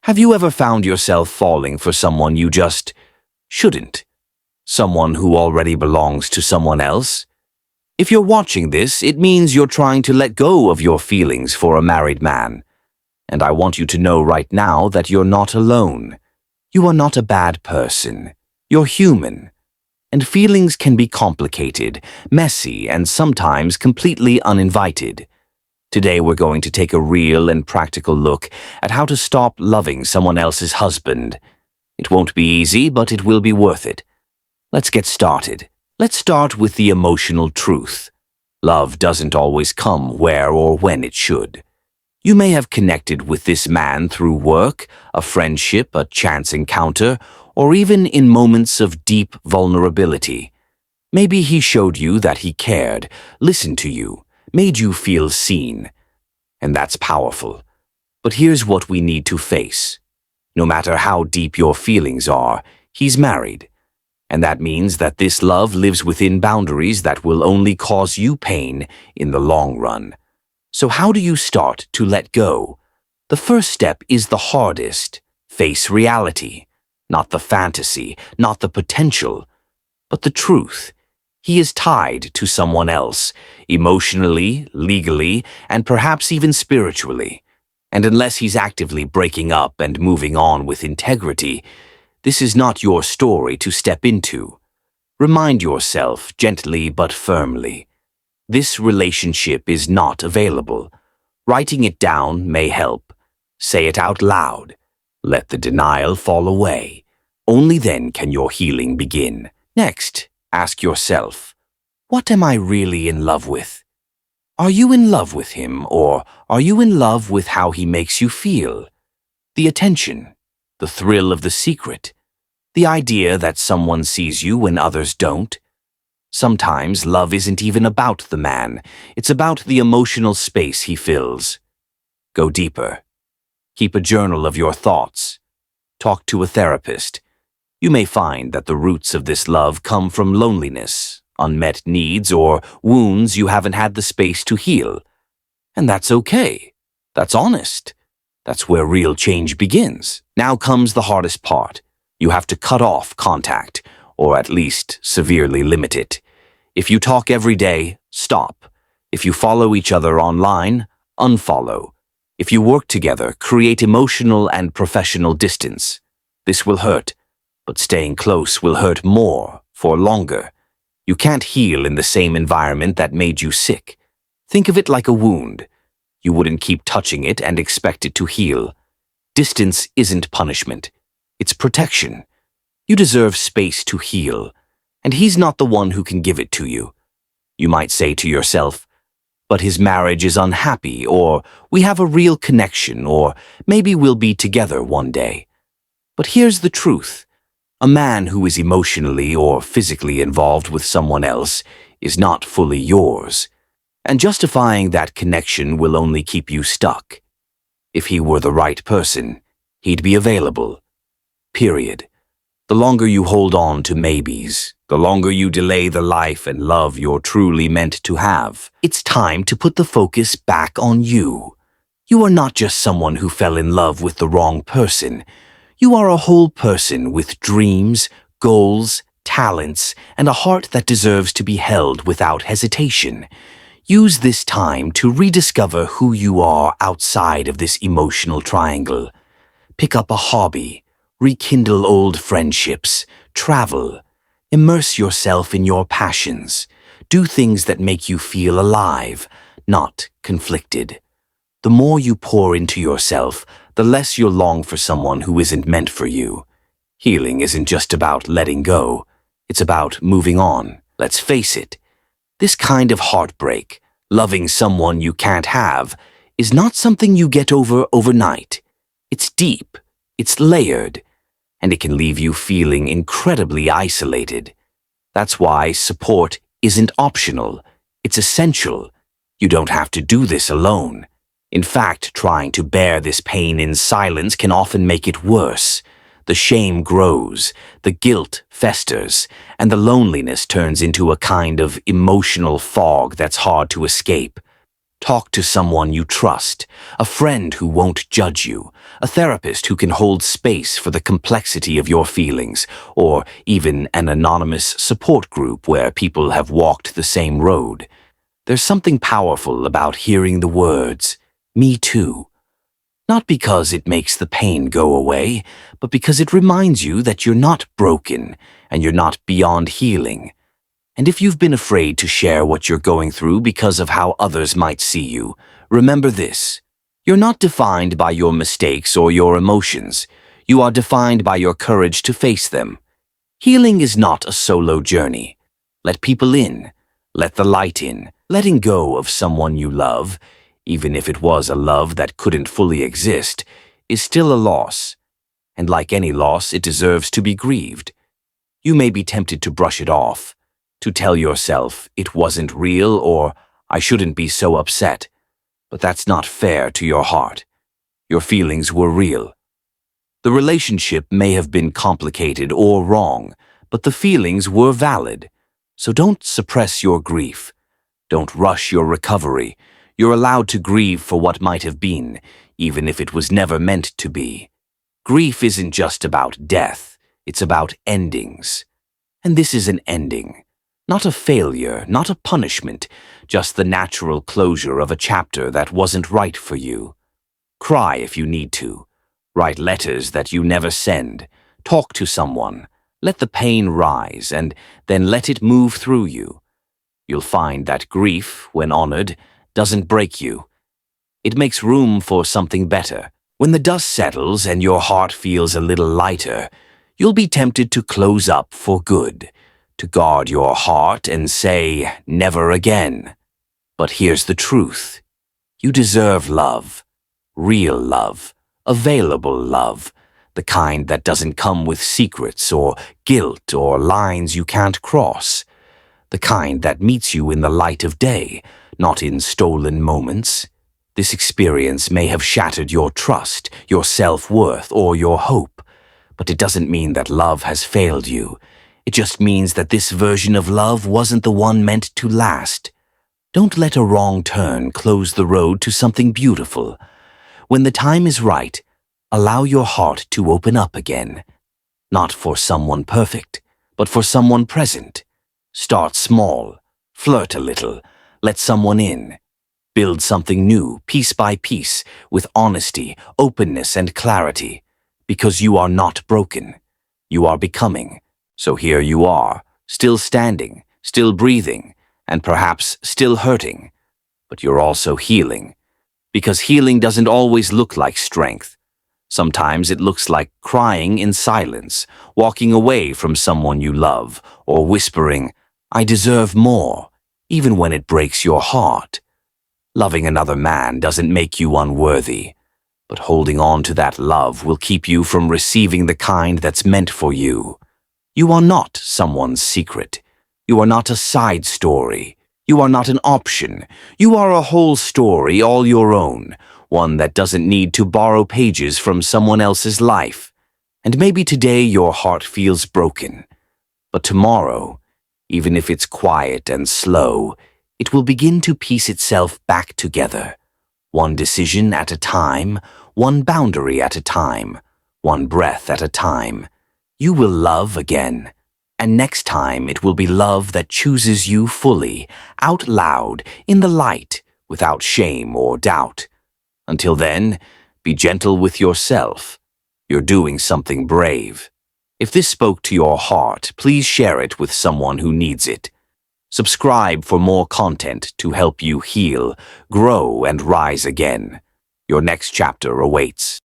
Have you ever found yourself falling for someone you just shouldn't? Someone who already belongs to someone else? If you're watching this, it means you're trying to let go of your feelings for a married man. And I want you to know right now that you're not alone. You are not a bad person. You're human. And feelings can be complicated, messy, and sometimes completely uninvited. Today we're going to take a real and practical look at how to stop loving someone else's husband. It won't be easy, but it will be worth it. Let's get started. Let's start with the emotional truth. Love doesn't always come where or when it should. You may have connected with this man through work, a friendship, a chance encounter, or even in moments of deep vulnerability. Maybe he showed you that he cared, listened to you, made you feel seen. And that's powerful. But here's what we need to face. No matter how deep your feelings are, he's married. And that means that this love lives within boundaries that will only cause you pain in the long run. So how do you start to let go? The first step is the hardest. Face reality. Not the fantasy, not the potential, but the truth. He is tied to someone else, emotionally, legally, and perhaps even spiritually. And unless he's actively breaking up and moving on with integrity, this is not your story to step into. Remind yourself gently but firmly. This relationship is not available. Writing it down may help. Say it out loud. Let the denial fall away. Only then can your healing begin. Next, ask yourself, what am I really in love with? Are you in love with him, or are you in love with how he makes you feel? The attention, the thrill of the secret, the idea that someone sees you when others don't. Sometimes love isn't even about the man, it's about the emotional space he fills. Go deeper. Keep a journal of your thoughts. Talk to a therapist. You may find that the roots of this love come from loneliness, unmet needs, or wounds you haven't had the space to heal. And that's okay. That's honest. That's where real change begins. Now comes the hardest part. You have to cut off contact, or at least severely limit it. If you talk every day, stop. If you follow each other online, unfollow. If you work together, create emotional and professional distance. This will hurt, but staying close will hurt more, for longer. You can't heal in the same environment that made you sick. Think of it like a wound. You wouldn't keep touching it and expect it to heal. Distance isn't punishment. It's protection. You deserve space to heal, and he's not the one who can give it to you. You might say to yourself, but his marriage is unhappy, or we have a real connection, or maybe we'll be together one day. But here's the truth. A man who is emotionally or physically involved with someone else is not fully yours, and justifying that connection will only keep you stuck. If he were the right person, he'd be available. Period. The longer you hold on to maybes, the longer you delay the life and love you're truly meant to have. It's time to put the focus back on you. You are not just someone who fell in love with the wrong person. You are a whole person with dreams, goals, talents, and a heart that deserves to be held without hesitation. Use this time to rediscover who you are outside of this emotional triangle. Pick up a hobby, rekindle old friendships, travel, immerse yourself in your passions. Do things that make you feel alive, not conflicted. The more you pour into yourself, the less you'll long for someone who isn't meant for you. Healing isn't just about letting go. It's about moving on. Let's face it. This kind of heartbreak, loving someone you can't have, is not something you get over overnight. It's deep, it's layered, and it can leave you feeling incredibly isolated. That's why support isn't optional. It's essential. You don't have to do this alone. In fact, trying to bear this pain in silence can often make it worse. The shame grows, the guilt festers, and the loneliness turns into a kind of emotional fog that's hard to escape. Talk to someone you trust, a friend who won't judge you, a therapist who can hold space for the complexity of your feelings, or even an anonymous support group where people have walked the same road. There's something powerful about hearing the words, "Me too." Not because it makes the pain go away, but because it reminds you that you're not broken and you're not beyond healing. And if you've been afraid to share what you're going through because of how others might see you, remember this. You're not defined by your mistakes or your emotions. You are defined by your courage to face them. Healing is not a solo journey. Let people in. Let the light in. Letting go of someone you love, even if it was a love that couldn't fully exist, is still a loss. And like any loss, it deserves to be grieved. You may be tempted to brush it off, to tell yourself it wasn't real or I shouldn't be so upset. But that's not fair to your heart. Your feelings were real. The relationship may have been complicated or wrong, but the feelings were valid. So don't suppress your grief. Don't rush your recovery. You're allowed to grieve for what might have been, even if it was never meant to be. Grief isn't just about death. It's about endings. And this is an ending. Not a failure, not a punishment, just the natural closure of a chapter that wasn't right for you. Cry if you need to. Write letters that you never send. Talk to someone. Let the pain rise and then let it move through you. You'll find that grief, when honored, doesn't break you. It makes room for something better. When the dust settles and your heart feels a little lighter, you'll be tempted to close up for good, to guard your heart and say, never again. But here's the truth. You deserve love. Real love. Available love. The kind that doesn't come with secrets or guilt or lines you can't cross. The kind that meets you in the light of day, not in stolen moments. This experience may have shattered your trust, your self-worth, or your hope, but it doesn't mean that love has failed you. It just means that this version of love wasn't the one meant to last. Don't let a wrong turn close the road to something beautiful. When the time is right, allow your heart to open up again. Not for someone perfect, but for someone present. Start small. Flirt a little. Let someone in. Build something new, piece by piece, with honesty, openness, and clarity. Because you are not broken. You are becoming. So here you are, still standing, still breathing, and perhaps still hurting. But you're also healing. Because healing doesn't always look like strength. Sometimes it looks like crying in silence, walking away from someone you love, or whispering, "I deserve more," even when it breaks your heart. Loving another man doesn't make you unworthy, but holding on to that love will keep you from receiving the kind that's meant for you. You are not someone's secret. You are not a side story. You are not an option. You are a whole story all your own, one that doesn't need to borrow pages from someone else's life. And maybe today your heart feels broken, but tomorrow, even if it's quiet and slow, it will begin to piece itself back together. One decision at a time, one boundary at a time, one breath at a time. You will love again. And next time it will be love that chooses you fully, out loud, in the light, without shame or doubt. Until then, be gentle with yourself. You're doing something brave. If this spoke to your heart, please share it with someone who needs it. Subscribe for more content to help you heal, grow, and rise again. Your next chapter awaits.